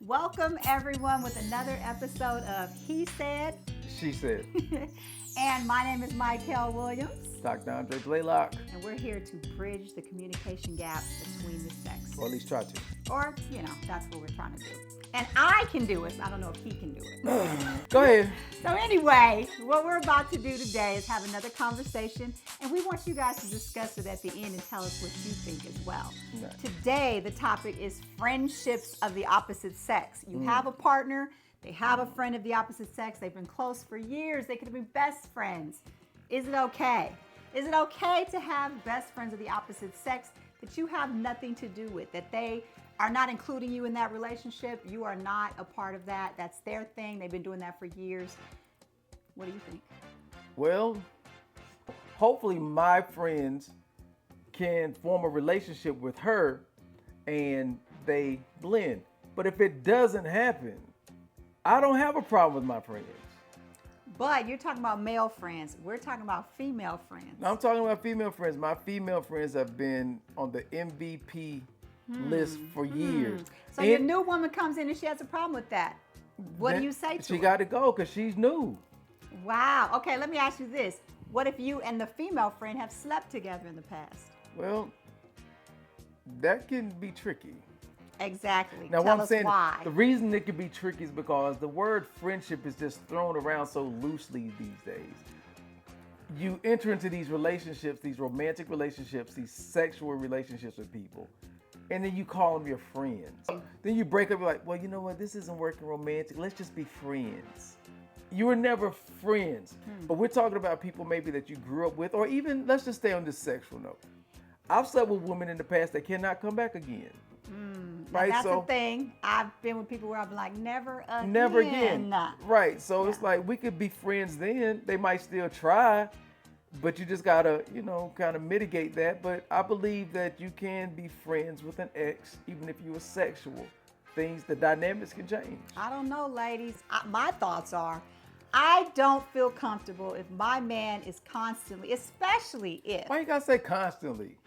Welcome everyone with another episode of He Said. She said. And my name is Myckelle Williams. Dr. Andre Blaylock. And we're here to bridge the communication gap between the sex. Or at least try to. Or, that's what we're trying to do. And I can do it. I don't know if he can do it. Go ahead. So anyway, what we're about to do today is have another conversation. And we want you guys to discuss it at the end and tell us what you think as well. No. Today, the topic is friendships of the opposite sex. You have a partner. They have a friend of the opposite sex. They've been close for years. They could be best friends. Is it okay? Is it okay to have best friends of the opposite sex that you have nothing to do with, that they are not including you in that relationship? You are not a part of that. That's their thing. They've been doing that for years. What do you think? Well, hopefully my friends can form a relationship with her and they blend. But if it doesn't happen, I don't have a problem with my friends. But you're talking about male friends. We're talking about female friends. I'm talking about female friends. My female friends have been on the MVP list for years. So your new woman comes in and she has a problem with that. What do you say to her? She got to go because she's new. Wow. Okay, let me ask you this. What if you and the female friend have slept together in the past? Well, that can be tricky. Exactly. Now, Tell what I'm us saying, why. the reason it can be tricky is because the word friendship is just thrown around so loosely these days. You enter into these relationships, these romantic relationships, these sexual relationships with people, and then you call them your friends. Then you break up, you're like, well, you know what? This isn't working romantic. Let's just be friends. You were never friends. But we're talking about people maybe that you grew up with, or even, let's just stay on this sexual note. I've slept with women in the past that cannot come back again. Right, that's the thing. I've been with people where I've been like, never again. Never again. Right. So it's like we could be friends then. They might still try, but you just gotta, kind of mitigate that. But I believe that you can be friends with an ex, even if you were sexual. The dynamics can change. I don't know, ladies. My thoughts are, I don't feel comfortable if my man is constantly, especially if. Why you gotta say constantly?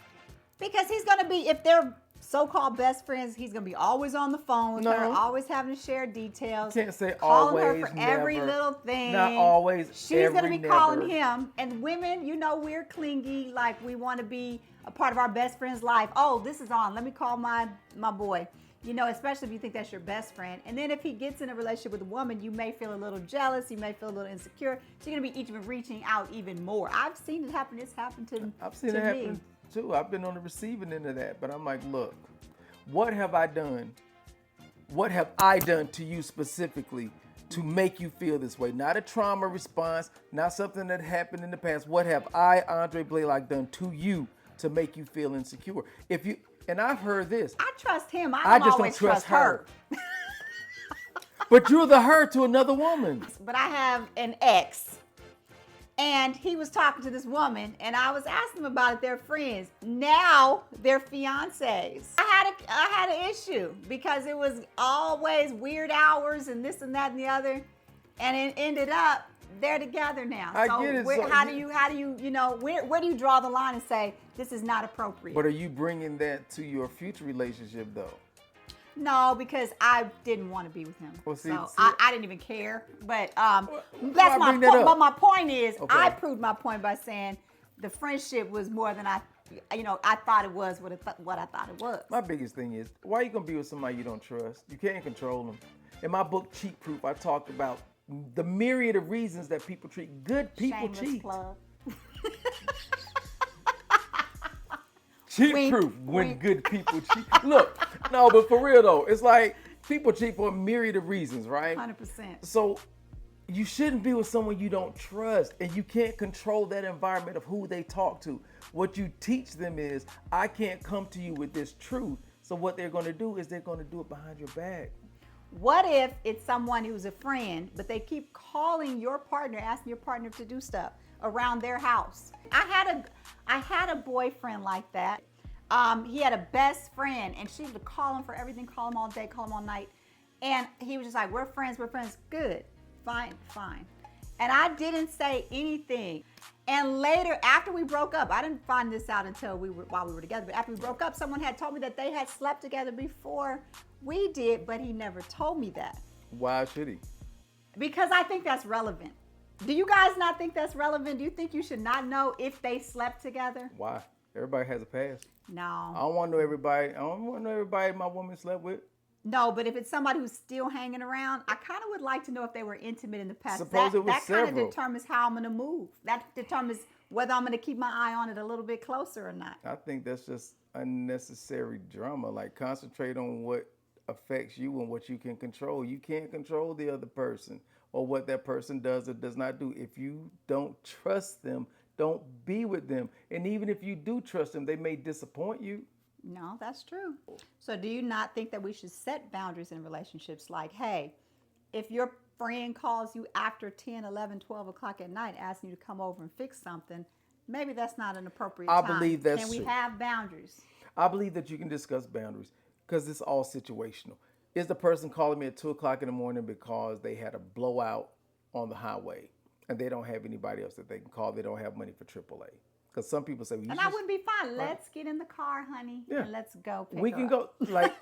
Because he's gonna be, if they're so-called best friends, he's gonna be always on the phone with her, always having to share details. You can't say calling always, her for never. every little thing. Not always. She's gonna be never. calling him. And women, we're clingy, like we want to be a part of our best friend's life. Oh, this is on. Let me call my boy. Especially if you think that's your best friend. And then if he gets in a relationship with a woman, you may feel a little jealous. You may feel a little insecure. So you're gonna be even reaching out even more. I've seen it happen. It's happened to me. I've seen it happen too. I've been on the receiving end of that. But I'm like, look, what have I done? What have I done to you specifically to make you feel this way? Not a trauma response, not something that happened in the past. What have I, Andre Blaylock, done to you to make you feel insecure? And I've heard this. I trust him. I just don't trust her. But you're the her to another woman. But I have an ex, and he was talking to this woman, and I was asking him about it. They're friends. Now they're fiancés. I had an issue because it was always weird hours and this and that and the other, and it ended up they're together now. I get it. How do you where do you draw the line and say this is not appropriate? But are you bringing that to your future relationship though? No, because I didn't want to be with him. Well, see, I didn't even care. But that's my point. But my point is, I proved my point by saying the friendship was more than I thought it was what I thought it was. My biggest thing is, why are you gonna be with somebody you don't trust? You can't control them. In my book, Cheat Proof, I talked about the myriad of reasons that people treat good people cheat. Plug. Cheat proof when good people cheat. Look, no, but for real though, it's like people cheat for a myriad of reasons, right? 100%. So you shouldn't be with someone you don't trust, and you can't control that environment of who they talk to. What you teach them is, I can't come to you with this truth. So what they're going to do is they're going to do it behind your back. What if it's someone who's a friend, but they keep calling your partner, asking your partner to do stuff around their house? I had a boyfriend like that. He had a best friend, and she would call him for everything, call him all day, call him all night. And he was just like, we're friends, good, fine. And I didn't say anything. And later, after we broke up, I didn't find this out until while we were together, but after we broke up, someone had told me that they had slept together before we did, but he never told me that. Why should he? Because I think that's relevant. Do you guys not think that's relevant? Do you think you should not know if they slept together? Why? Everybody has a past. No. I don't want to know everybody. I don't want to know everybody my woman slept with. No, but if it's somebody who's still hanging around, I kind of would like to know if they were intimate in the past. Suppose it was that kind of several. determines how I'm going to move. That determines whether I'm going to keep my eye on it a little bit closer or not. I think that's just unnecessary drama. Like, concentrate on what affects you and what you can control. You can't control the other person or what that person does or does not do. If you don't trust them, don't be with them. And even if you do trust them, they may disappoint you. No, that's true. So do you not think that we should set boundaries in relationships? Like, hey, if your friend calls you after 10, 11, 12 o'clock at night asking you to come over and fix something, maybe that's not an appropriate time. I believe that's Can we true. have boundaries? I believe that you can discuss boundaries because it's all situational. Is the person calling me at 2 o'clock in the morning because they had a blowout on the highway and they don't have anybody else that they can call? They don't have money for AAA. Because some people say, And I wouldn't be fine. Let's get in the car, honey, and let's go pick we her can up. go, like,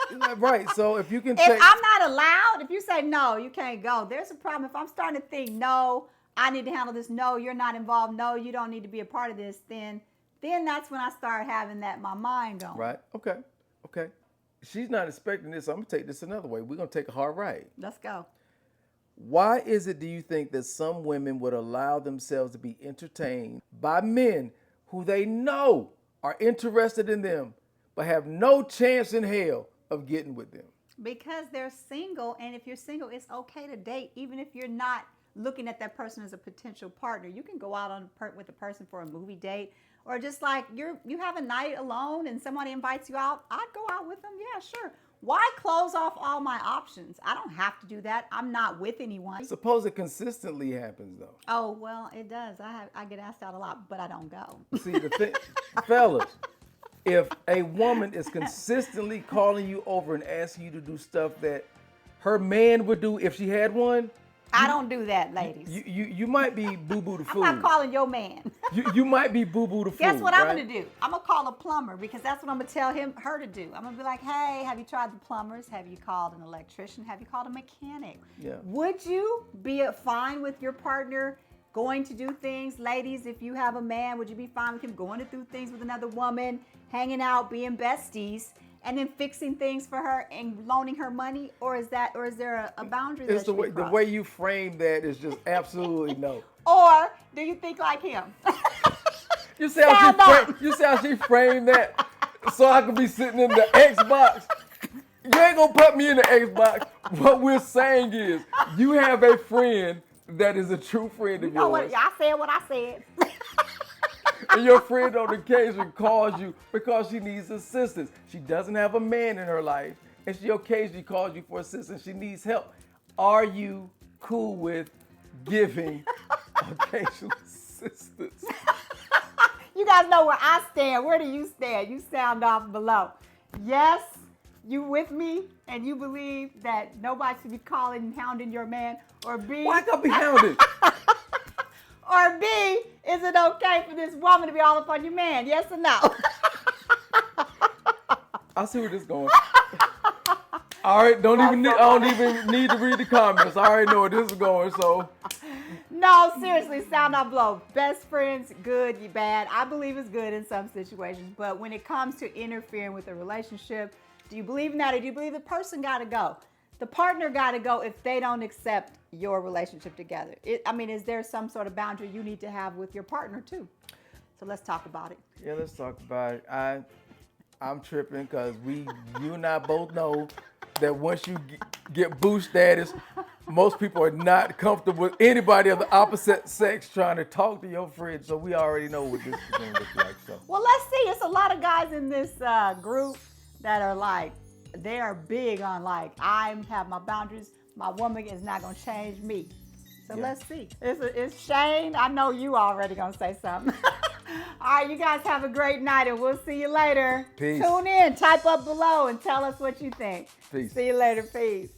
right. So if you can If check. I'm not allowed, if you say, no, you can't go, there's a problem. If I'm starting to think, no, I need to handle this. No, you're not involved. No, you don't need to be a part of this. Then that's when I start having my mind going. Right. Okay. She's not expecting this. I'm going to take this another way. We're going to take a hard ride. Let's go. Why is it, do you think, that some women would allow themselves to be entertained by men who they know are interested in them, but have no chance in hell of getting with them? Because they're single, and if you're single, it's okay to date, even if you're not looking at that person as a potential partner. You can go out with a person for a movie date, or just like you have a night alone and somebody invites you out. I'd go out with them. Yeah, sure. Why close off all my options? I don't have to do that. I'm not with anyone. Suppose it consistently happens, though. Oh, well, it does. I get asked out a lot, but I don't go. See, the thing, fellas, if a woman is consistently calling you over and asking you to do stuff that her man would do if she had one, I don't do that, ladies. you might be boo-boo the fool. I'm not calling your man. You might be boo-boo the fool. Guess what right? I'm going to do? I'm going to call a plumber because that's what I'm going to tell her to do. I'm going to be like, hey, have you tried the plumbers? Have you called an electrician? Have you called a mechanic? Yeah. Would you be fine with your partner going to do things? Ladies, if you have a man, would you be fine with him going to do things with another woman, hanging out, being besties, and then fixing things for her and loaning her money? Or is there a boundary It's that should be the crossed? way you frame that is just absolutely no. Or do you think like him? You see how she framed that so I could be sitting in the Xbox? You ain't gonna put me in the Xbox. What we're saying is you have a friend that is a true friend of You know yours. what? I said what I said. And your friend on occasion calls you because she needs assistance. She doesn't have a man in her life, and she occasionally calls you for assistance. She needs help. Are you cool with giving occasional assistance? You guys know where I stand. Where do you stand? You sound off below. Yes, you with me and you believe that nobody should be calling and hounding your man? Or B, Why can't I be hounded? or B, is it okay for this woman to be all up on your man? Yes or no? I see where this is going. All right, I don't even need to read the comments. I already know where this is going, so. No, seriously, sound off below. Best friends, good, you bad. I believe it's good in some situations, but when it comes to interfering with a relationship, do you believe in that, or do you believe the person got to go? The partner got to go if they don't accept your relationship together. Is there some sort of boundary you need to have with your partner too? So let's talk about it. Yeah, let's talk about it. I'm tripping because you and I both know that once you get boo status, most people are not comfortable with anybody of the opposite sex trying to talk to your friend. So we already know what this is going to look like. So. Well, let's see. It's a lot of guys in this group that are like, they are big on like, I have my boundaries. My woman is not going to change me. So let's see. It's Shane. I know you already going to say something. All right, you guys have a great night, and we'll see you later. Peace. Tune in, type up below, and tell us what you think. Peace. See you later. Peace.